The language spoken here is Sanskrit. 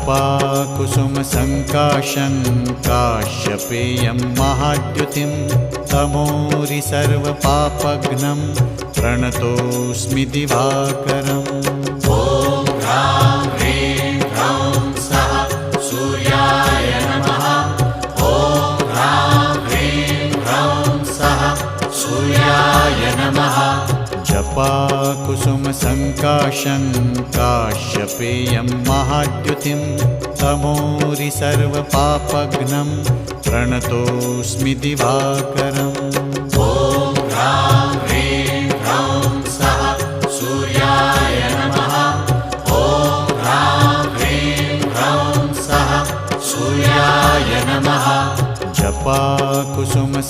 जपाकुसुमसङ्काशं काश्यपेयं महाद्युतिं तमोरि सर्वपापघ्नं प्रणतोऽस्मि दिवाकरम्। ॐ ह्रां ह्रीं ह्रौं सः सूर्याय नमः। ॐ ह्रां ह्रीं ह्रौं सः सूर्याय नमः। जपाकुसुमसङ्काशं काश्यपेयं महाद्युतिं तमोरि सर्वपापघ्नं प्रणतोऽस्मि दिवाकरम्। ॐ ह्रां ह्रीं ह्रौं सः सूर्याय नमः। ॐ ह्रां ह्रीं ह्रौं सः सूर्याय नमः। जपाकुसुमसङ्काशं